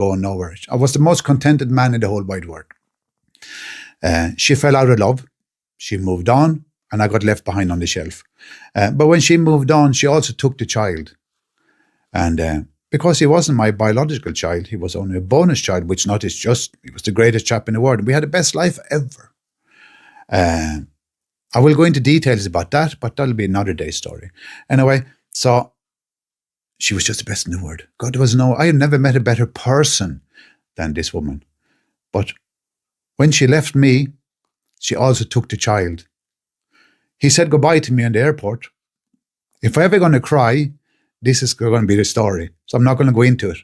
going nowhere. I was the most contented man in the whole wide world. She fell out of love. She moved on, and I got left behind on the shelf. But when she moved on, she also took the child. And because he wasn't my biological child, he was only a bonus child, which not is just, he was the greatest chap in the world. We had the best life ever. I will go into details about that, but that'll be another day's story. Anyway, so she was just the best in the world. God, I have never met a better person than this woman. But when she left me, she also took the child. He said goodbye to me in the airport. If I'm ever going to cry, this is going to be the story. So I'm not going to go into it.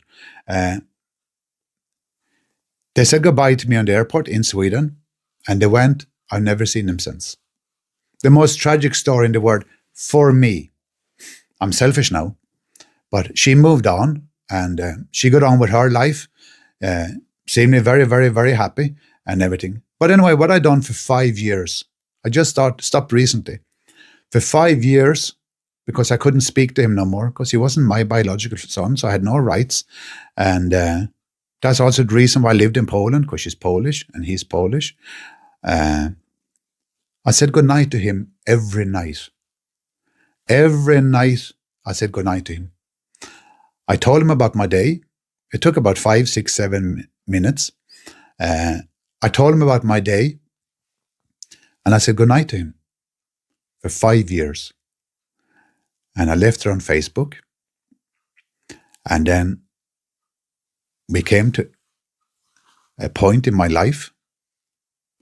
They said goodbye to me on the airport in Sweden, and they went. I've never seen them since. The most tragic story in the world for me. I'm selfish now, but she moved on, and she got on with her life, seemingly very, very, very happy and everything. But anyway, what I done for 5 years, I just stopped recently. For 5 years, because I couldn't speak to him no more, because he wasn't my biological son, so I had no rights. And that's also the reason why I lived in Poland, because she's Polish and he's Polish. I said goodnight to him every night. Every night I said goodnight to him. I told him about my day. It took about 5, 6, 7 minutes. I told him about my day, and I said goodnight to him for 5 years. And I left her on Facebook. And then we came to a point in my life.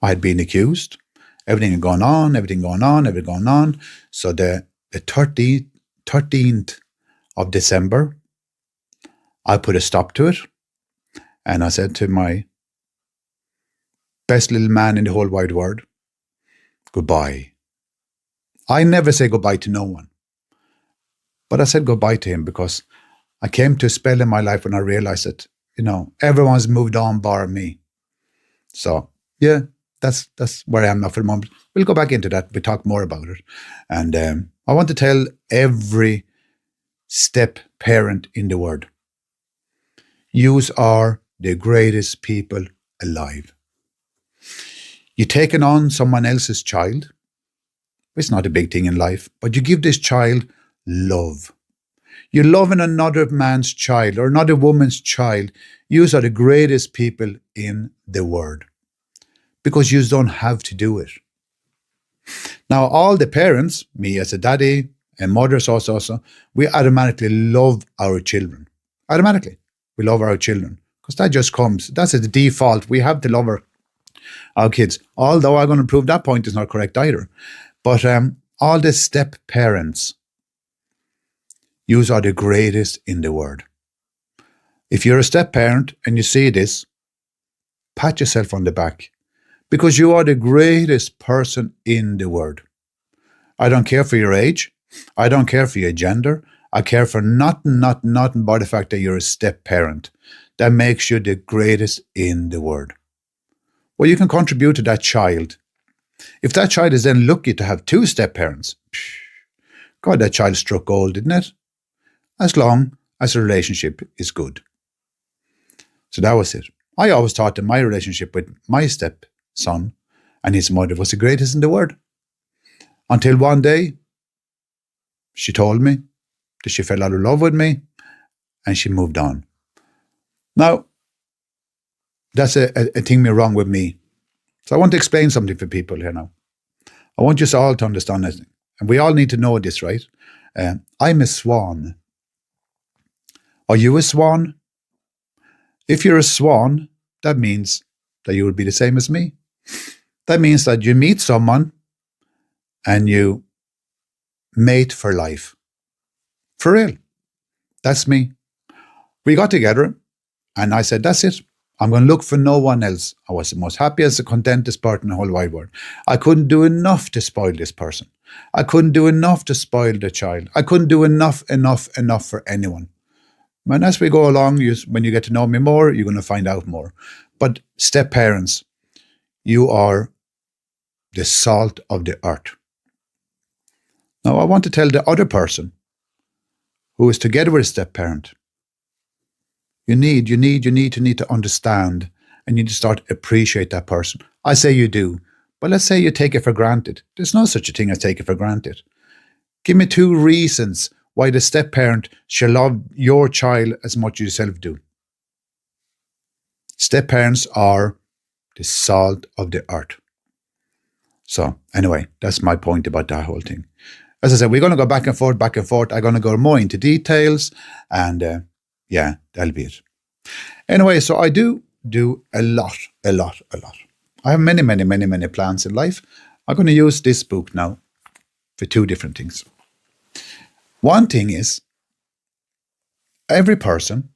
I had been accused. Everything had gone on, everything going on. So the 13th of December, I put a stop to it. And I said to my best little man in the whole wide world, goodbye. I never say goodbye to no one. But I said goodbye to him because I came to a spell in my life when I realized that, everyone's moved on bar me. So, yeah, that's where I am now for the moment. We'll go back into that. We'll talk more about it. And I want to tell every step parent in the world, yous are the greatest people alive. You're taking on someone else's child. It's not a big thing in life, but you give this child love. You're loving another man's child or another woman's child. Yous are the greatest people in the world because yous don't have to do it. Now, all the parents, me as a daddy and mothers also, we automatically love our children. Automatically, we love our children because that just comes. That's the default. We have to love our kids. Although I'm going to prove that point is not correct either. But all the step parents, yous are the greatest in the world. If you're a step parent and you see this, pat yourself on the back because you are the greatest person in the world. I don't care for your age. I don't care for your gender. I care for nothing but the fact that you're a step parent. That makes you the greatest in the world. Well, you can contribute to that child. If that child is then lucky to have 2 step parents, God, that child struck gold, didn't it? As long as the relationship is good. So that was it. I always thought that my relationship with my stepson and his mother was the greatest in the world. Until one day, she told me that she fell out of love with me and she moved on. Now, that's a thing wrong with me. So I want to explain something for people here now. I want you all to understand this. And we all need to know this, right? I'm a swan. Are you a swan? If you're a swan, that means that you will be the same as me. That means that you meet someone and you mate for life. For real. That's me. We got together and I said, that's it. I'm going to look for no one else. I was the most happiest, the contentest person in the whole wide world. I couldn't do enough to spoil this person. I couldn't do enough to spoil the child. I couldn't do enough for anyone. And as we go along, when you get to know me more, you're going to find out more. But step parents, you are the salt of the earth. Now, I want to tell the other person who is together with a step parent, You need to understand, and you need to start appreciate that person. I say you do, but let's say you take it for granted. There's no such a thing as take it for granted. Give me 2 reasons why the step parent shall love your child as much as yourself do. Step parents are the salt of the earth. So anyway, that's my point about that whole thing. As I said, we're going to go back and forth, back and forth. I'm going to go more into details, and yeah, that'll be it. Anyway, so I do a lot. I have many plans in life. I'm going to use this book now for 2 different things. One thing is, every person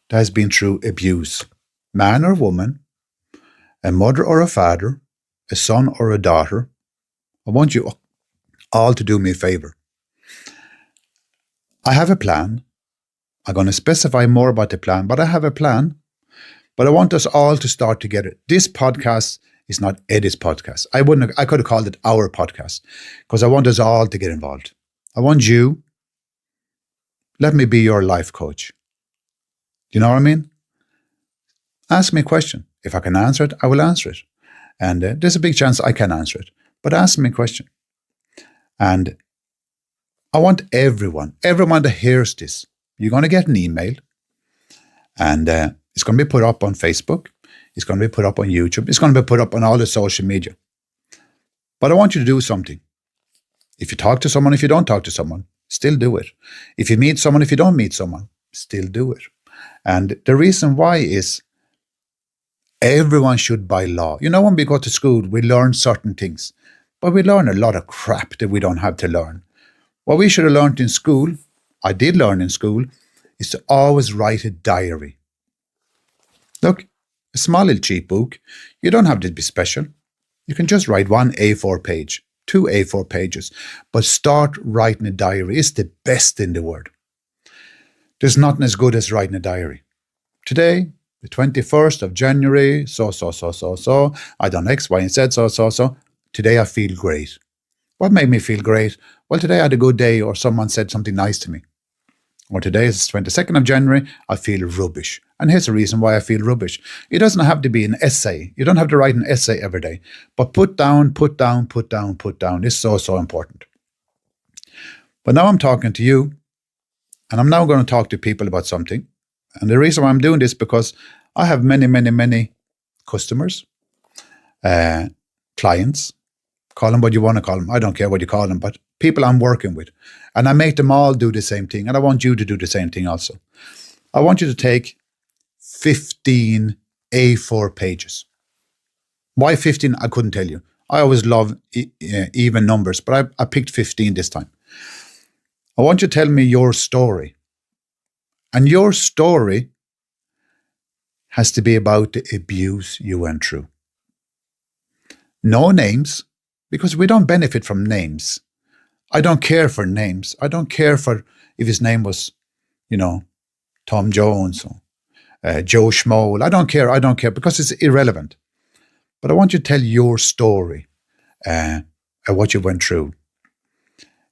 that has been through abuse, man or woman, a mother or a father, a son or a daughter, I want you all to do me a favor. I have a plan. I'm going to specify more about the plan, but I have a plan. But I want us all to start together. This podcast is not Eddie's podcast. I could have called it our podcast, because I want us all to get involved. I want you. Let me be your life coach. You know what I mean? Ask me a question. If I can answer it, I will answer it. And there's a big chance I can answer it. But ask me a question. And I want everyone that hears this, you're going to get an email, and it's going to be put up on Facebook. It's going to be put up on YouTube. It's going to be put up on all the social media. But I want you to do something. If you talk to someone, if you don't talk to someone, still do it. If you meet someone, if you don't meet someone, still do it. And the reason why is everyone should by law. You know, when we go to school, we learn certain things, but we learn a lot of crap that we don't have to learn. What we should have learned in school, I did learn in school, is to always write a diary. Look, a small little cheap book. You don't have to be special. You can just write 1 A4 page, 2 A4 pages, but start writing a diary. It's the best in the world. There's nothing as good as writing a diary. Today, the 21st of January, so. I done X, Y, and Z, so. Today I feel great. What made me feel great? Well, today I had a good day, or someone said something nice to me. Or today is the 22nd of January, I feel rubbish. And here's the reason why I feel rubbish. It doesn't have to be an essay. You don't have to write an essay every day. But put down. It's so important. But now I'm talking to you, and I'm now going to talk to people about something. And the reason why I'm doing this, because I have many customers, clients, call them what you want to call them. I don't care what you call them, but people I'm working with. And I make them all do the same thing. And I want you to do the same thing also. I want you to take 15 A4 pages. Why 15? I couldn't tell you. I always love even numbers, but I picked 15 this time. I want you to tell me your story. And your story has to be about the abuse you went through. No names, because we don't benefit from names. I don't care for names. I don't care for if his name was, Tom Jones or Joe Schmoll. I don't care because it's irrelevant. But I want you to tell your story, what you went through.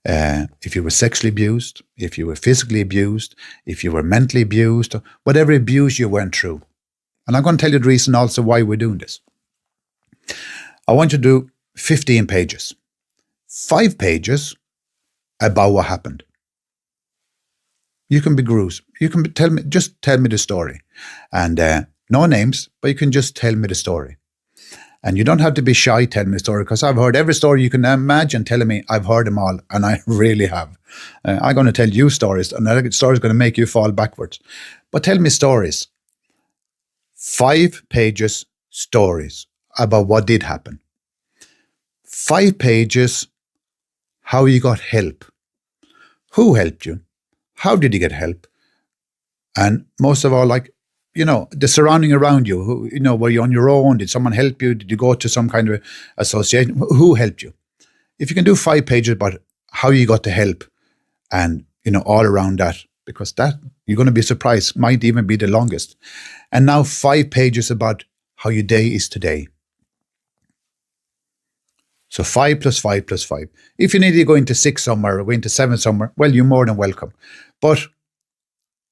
If you were sexually abused, if you were physically abused, if you were mentally abused, whatever abuse you went through. And I'm going to tell you the reason also why we're doing this. I want you to do 15 pages. 5 pages about what happened. You can be gruesome. You can just tell me the story. And no names, but you can just tell me the story. And you don't have to be shy telling me the story, because I've heard every story you can imagine telling me. I've heard them all, and I really have. I'm going to tell you stories, and that story is going to make you fall backwards. But tell me stories. 5 pages stories about what did happen. 5 pages how you got help. Who helped you? How did you get help? And most of all, the surrounding around you, were you on your own? Did someone help you? Did you go to some kind of association? Who helped you? If you can do 5 pages about how you got the help and, all around that, because that, you're going to be surprised, might even be the longest. And now 5 pages about how your day is today. So 5 plus 5 plus 5. If you need to go into 6 somewhere or go into 7 somewhere, well, you're more than welcome. But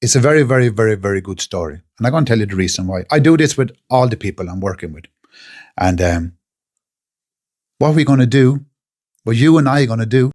it's a very, very, very, very good story. And I'm going to tell you the reason why. I do this with all the people I'm working with. And what we're going to do, what you and I are going to do,